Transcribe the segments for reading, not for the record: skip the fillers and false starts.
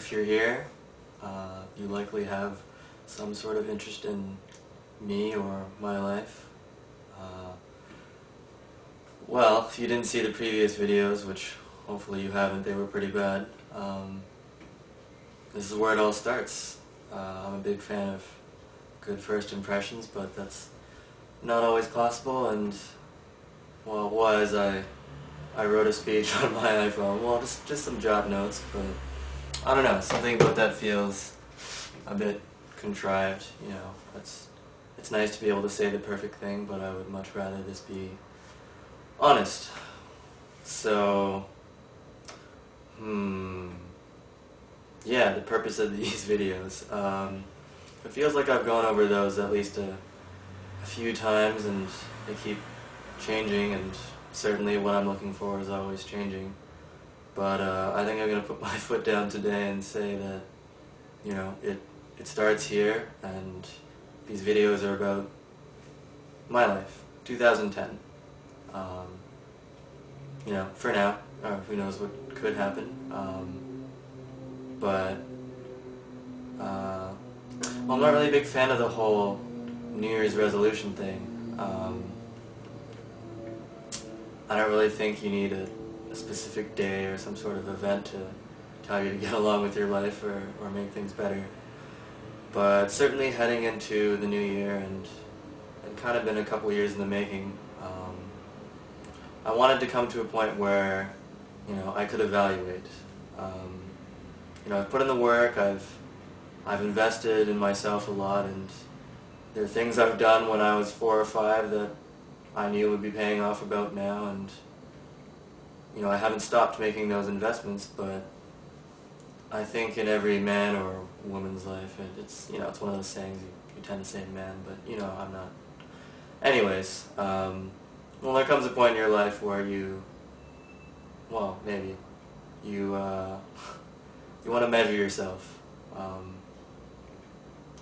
if you're here, you likely have some sort of interest in me or my life. Well, if you didn't see the previous videos, which hopefully you haven't, they were pretty bad, this is where it all starts. I'm a big fan of good first impressions, but that's not always possible, and, well, it was. I wrote a speech on my iPhone, well, just some jot notes, but I don't know, something about that feels a bit contrived, you know. It's nice to be able to say the perfect thing, but I would much rather this be honest. So, yeah, the purpose of these videos. It feels like I've gone over those at least a few times, and they keep changing, and certainly what I'm looking for is always changing. But I think I'm going to put my foot down today and say that, you know, it starts here, and these videos are about my life, 2010. You know, for now, or who knows what could happen. Well, I'm not really a big fan of the whole New Year's resolution thing. I don't really think you need a specific day or some sort of event to tell you to get along with your life or make things better. But certainly heading into the new year, and it kind of been a couple years in the making, I wanted to come to a point where, you know, I could evaluate. You know, I've put in the work, I've invested in myself a lot, and there are things I've done when I was 4 or 5 that I knew would be paying off about now, and, you know, I haven't stopped making those investments, but I think in every man or woman's life, it's, you know, it's one of those sayings, you tend to say man, but, you know, I'm not. Anyways, well, there comes a point in your life where you, well, maybe, you want to measure yourself.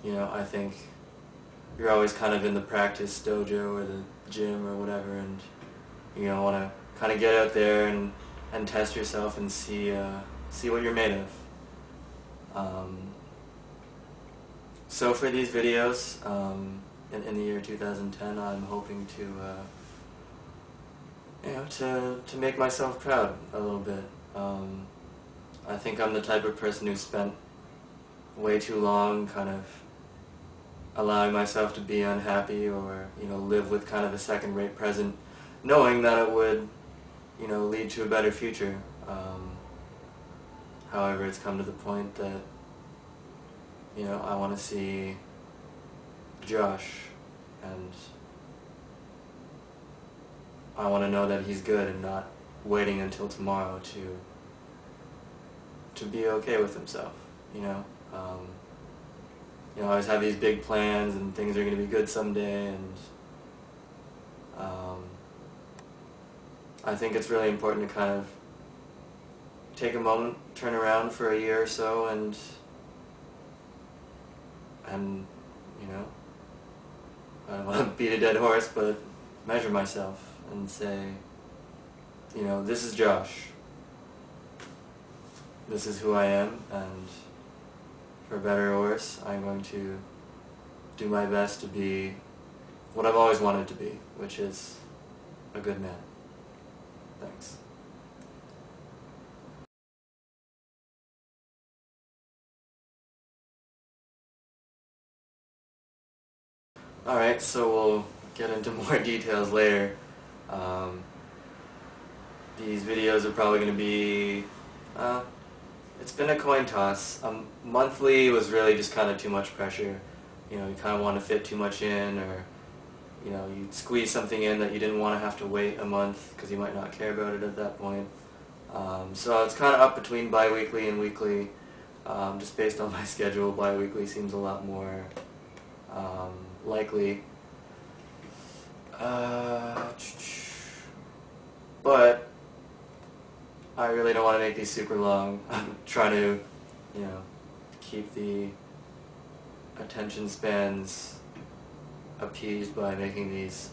You know, I think you're always kind of in the practice dojo or the gym or whatever, and you know, want to kind of get out there and test yourself and see what you're made of. So for these videos, in the year 2010, I'm hoping to, you know, to make myself proud a little bit. I think I'm the type of person who spent way too long kind of allowing myself to be unhappy, or, you know, live with kind of a second-rate present, knowing that it would, you know, lead to a better future. However, it's come to the point that, you know, I want to see Josh, and I want to know that he's good and not waiting until tomorrow to be okay with himself, you know. You know, I always have these big plans and things are going to be good someday, and I think it's really important to kind of take a moment, turn around for a year or so, and you know, I don't want to beat a dead horse, but measure myself and say, you know, this is Josh. This is who I am, and for better or worse, I'm going to do my best to be what I've always wanted to be, which is a good man. Thanks. Alright, so we'll get into more details later. These videos are probably going to be, it's been a coin toss. Monthly was really just kind of too much pressure. You know, you kind of want to fit too much in, or, you know, you squeeze something in that you didn't want to have to wait a month because you might not care about it at that point. So it's kind of up between bi-weekly and weekly. Just based on my schedule, bi-weekly seems a lot more likely. But I really don't want to make these super long. I'm trying to, you know, keep the attention spans appeased by making these,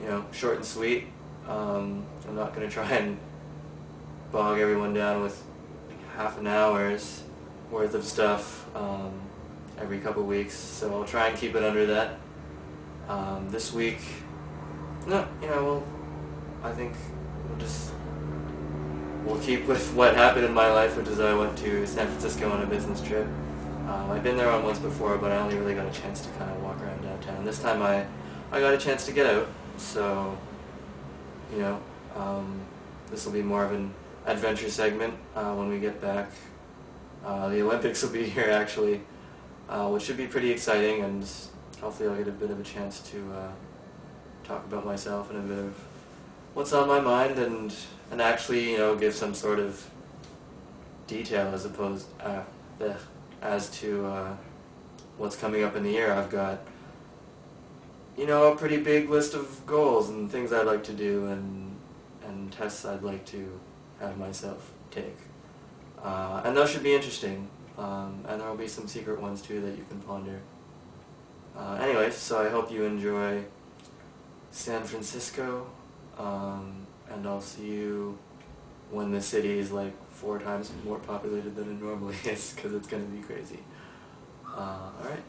you know, short and sweet. I'm not going to try and bog everyone down with half an hour's worth of stuff every couple weeks, so I'll try and keep it under that. This week, no, I think we'll keep with what happened in my life, which is I went to San Francisco on a business trip. I've been there once before, but I only really got a chance to kind of walk around downtown. This time I got a chance to get out, so, this will be more of an adventure segment when we get back. The Olympics will be here actually, which should be pretty exciting, and hopefully I'll get a bit of a chance to talk about myself and a bit of what's on my mind, and actually, give some sort of detail as to what's coming up in the year. I've got, a pretty big list of goals and things I'd like to do, and tests I'd like to have myself take. And those should be interesting. And there will be some secret ones too that you can ponder. Anyways, so I hope you enjoy San Francisco, and I'll see you when the city is like 4 times more populated than it normally is, because it's going to be crazy. Alright.